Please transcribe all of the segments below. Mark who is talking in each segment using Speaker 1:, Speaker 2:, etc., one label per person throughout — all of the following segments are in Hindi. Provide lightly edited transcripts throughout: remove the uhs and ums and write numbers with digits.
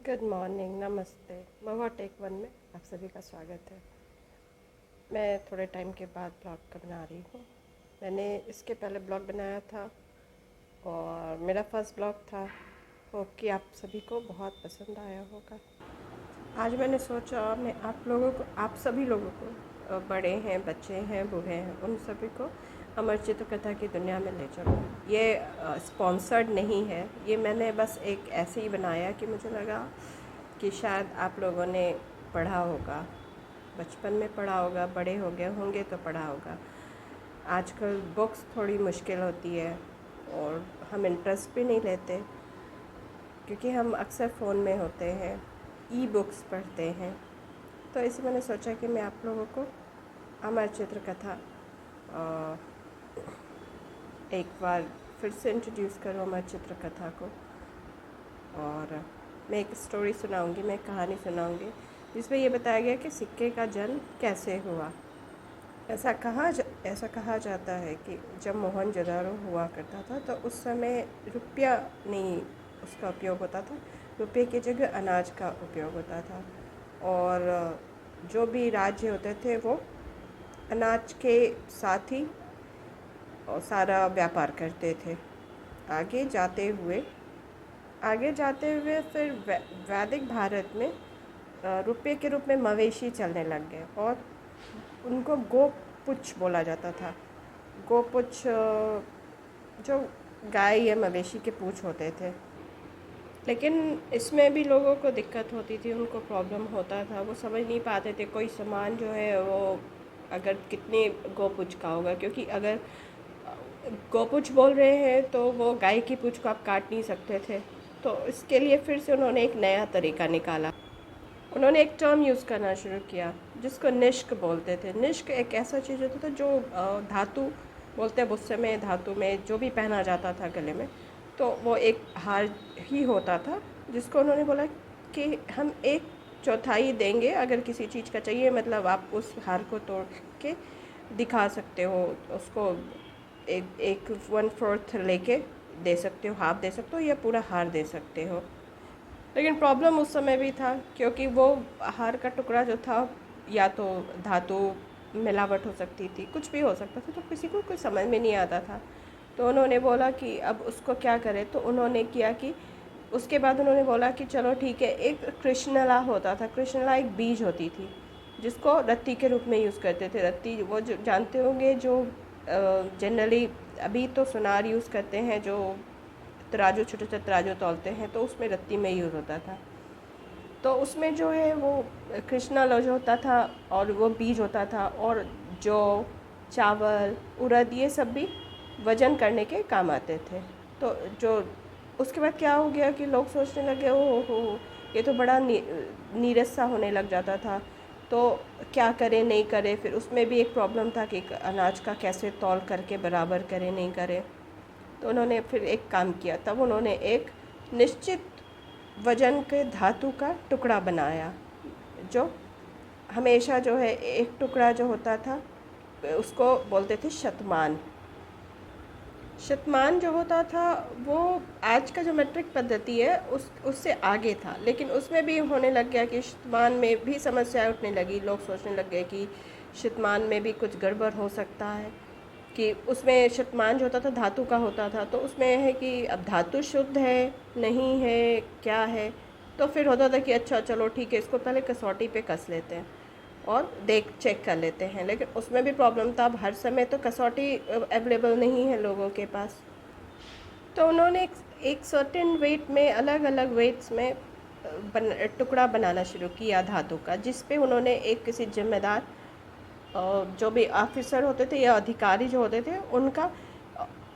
Speaker 1: गुड मॉर्निंग, नमस्ते। महुआ टेक वन में आप सभी का स्वागत है। मैं थोड़े टाइम के बाद ब्लॉग बना रही हूँ। मैंने इसके पहले ब्लॉग बनाया था और मेरा फर्स्ट ब्लॉग था। होप कि आप सभी को बहुत पसंद आया होगा। आज मैंने सोचा मैं आप सभी लोगों को, बड़े हैं, बच्चे हैं, बूढ़े हैं, उन सभी को अमर चित्रकथा की दुनिया में ले चलूँ। ये स्पॉन्सर्ड नहीं है, ये मैंने बस एक ऐसे ही बनाया कि मुझे लगा कि शायद आप लोगों ने पढ़ा होगा, बचपन में पढ़ा होगा, बड़े हो गए होंगे तो पढ़ा होगा। आजकल बुक्स थोड़ी मुश्किल होती है और हम इंटरेस्ट भी नहीं लेते क्योंकि हम अक्सर फ़ोन में होते हैं, ई बुक्स पढ़ते हैं। तो इसी मैंने सोचा कि मैं आप लोगों को अमर चित्रकथा एक बार फिर से इंट्रोड्यूस करूँ अमर चित्रकथा को। और मैं एक स्टोरी सुनाऊंगी, मैं एक कहानी सुनाऊंगी जिसमें ये बताया गया कि सिक्के का जन्म कैसे हुआ। ऐसा कहा जाता है कि जब मोहनजोदड़ो हुआ करता था तो उस समय रुपया नहीं उसका उपयोग होता था, रुपये की जगह अनाज का उपयोग होता था। और जो भी राज्य होते थे वो अनाज के साथ ही सारा व्यापार करते थे। आगे जाते हुए फिर वैदिक भारत में रुपये के रूप में मवेशी चलने लग गए और उनको गोपुच्छ बोला जाता था। गोपुच्छ जो गाय या मवेशी के पूँछ होते थे। लेकिन इसमें भी लोगों को दिक्कत होती थी, उनको प्रॉब्लम होता था, वो समझ नहीं पाते थे कोई सामान जो है वो अगर कितने गोपुच्छ का होगा, क्योंकि अगर गोपुच्छ बोल रहे हैं तो वो गाय की पूँछ को आप काट नहीं सकते थे। तो इसके लिए फिर से उन्होंने एक नया तरीका निकाला। उन्होंने एक टर्म यूज़ करना शुरू किया जिसको निष्क बोलते थे। निष्क एक ऐसा चीज़ होता था जो धातु बोलते हैं, उस समय धातु में जो भी पहना जाता था गले में, तो वो एक हार ही होता था जिसको उन्होंने बोला कि हम एक चौथाई देंगे अगर किसी चीज़ का चाहिए, मतलब आप उस हार को तोड़ के दिखा सकते हो उसको, एक 1/4 लेके दे सकते हो, हाफ दे सकते हो या पूरा हार दे सकते हो। लेकिन प्रॉब्लम उस समय भी था क्योंकि वो हार का टुकड़ा जो था या तो धातु मिलावट हो सकती थी, कुछ भी हो सकता था, तो किसी को कुछ समझ में नहीं आता था। तो उन्होंने बोला कि अब उसको क्या करें। तो उन्होंने किया कि उसके बाद उन्होंने बोला कि चलो ठीक है, एक कृष्णला होता था। कृष्णला एक बीज होती थी जिसको रत्ती के रूप में यूज़ करते थे। रत्ती वो जो जानते होंगे, जो जनरली अभी तो सुनार यूज़ करते हैं, जो तराजू, छोटे छोटे तराजू तौलते हैं, तो उसमें रत्ती में यूज़ होता था। तो उसमें जो है वो कृष्णा लौज होता था और वो बीज होता था, और जो चावल, उड़द, ये सब भी वजन करने के काम आते थे। तो जो उसके बाद क्या हो गया कि लोग सोचने लगे, ओ हो ये तो बड़ा नीरस सा होने लग जाता था, तो क्या करें नहीं करें। फिर उसमें भी एक प्रॉब्लम था कि अनाज का कैसे तौल करके बराबर करें नहीं करें। तो उन्होंने फिर एक काम किया, तब उन्होंने एक निश्चित वजन के धातु का टुकड़ा बनाया जो हमेशा जो है एक टुकड़ा जो होता था उसको बोलते थे शतमान। शतमान जो होता था वो आज का जो मेट्रिक पद्धति है उससे आगे था, लेकिन उसमें भी होने लग गया कि शतमान में भी समस्याएं उठने लगी। लोग सोचने लग गए कि शतमान में भी कुछ गड़बड़ हो सकता है, कि उसमें शतमान जो होता था धातु का होता था, तो उसमें है कि अब धातु शुद्ध है नहीं है क्या है। तो फिर होता था कि अच्छा चलो ठीक है, इसको पहले कसौटी पे कस लेते हैं और चेक कर लेते हैं। लेकिन उसमें भी प्रॉब्लम था, अब हर समय तो कसौटी अवेलेबल नहीं है लोगों के पास। तो उन्होंने एक सर्टेन वेट में, अलग अलग वेट्स में टुकड़ा बनाना शुरू किया धातु का, जिस पे उन्होंने एक किसी जिम्मेदार जो भी ऑफिसर होते थे या अधिकारी जो होते थे उनका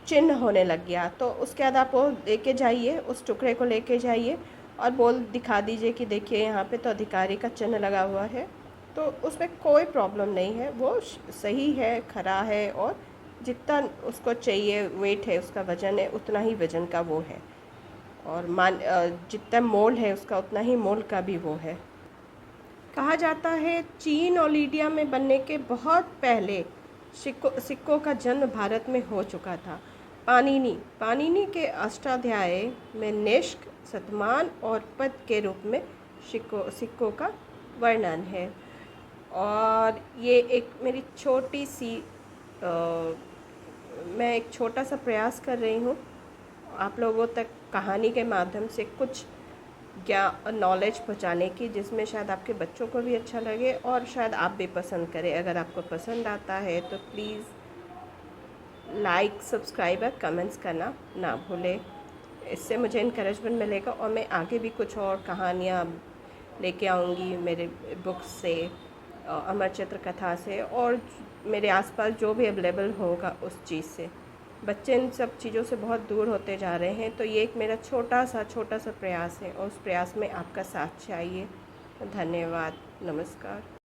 Speaker 1: चिन्ह होने लग गया। तो उसके बाद आप वो लेके जाइए, उस टुकड़े को लेके जाइए और दिखा दीजिए कि देखिए यहाँ पे तो अधिकारी का चिन्ह लगा हुआ है। तो उसमें कोई प्रॉब्लम नहीं है, वो सही है, खरा है, और जितना उसको चाहिए वेट है, उसका वज़न है, उतना ही वज़न का वो है, और जितना मोल है उसका उतना ही मोल का भी वो है। कहा जाता है चीन और लीडिया में बनने के बहुत पहले सिक्कों का जन्म भारत में हो चुका था। पाणिनि के अष्टाध्याय में निष्क शतमान और पद के रूप में सिक्कों का वर्णन है। और ये एक मेरी छोटी सी मैं एक छोटा सा प्रयास कर रही हूँ आप लोगों तक कहानी के माध्यम से कुछ ज्ञान नॉलेज पहुँचाने की, जिसमें शायद आपके बच्चों को भी अच्छा लगे और शायद आप भी पसंद करें। अगर आपको पसंद आता है तो प्लीज़ लाइक, सब्सक्राइब और कमेंट्स करना ना भूलें। इससे मुझे इनकरेजमेंट मिलेगा और मैं आगे भी कुछ और कहानियाँ लेके आऊँगी मेरे बुक्स से, अमर चित्र कथा से, और मेरे आसपास जो भी अवेलेबल होगा उस चीज़ से। बच्चे इन सब चीज़ों से बहुत दूर होते जा रहे हैं, तो ये एक मेरा छोटा सा प्रयास है और उस प्रयास में आपका साथ चाहिए। धन्यवाद, नमस्कार।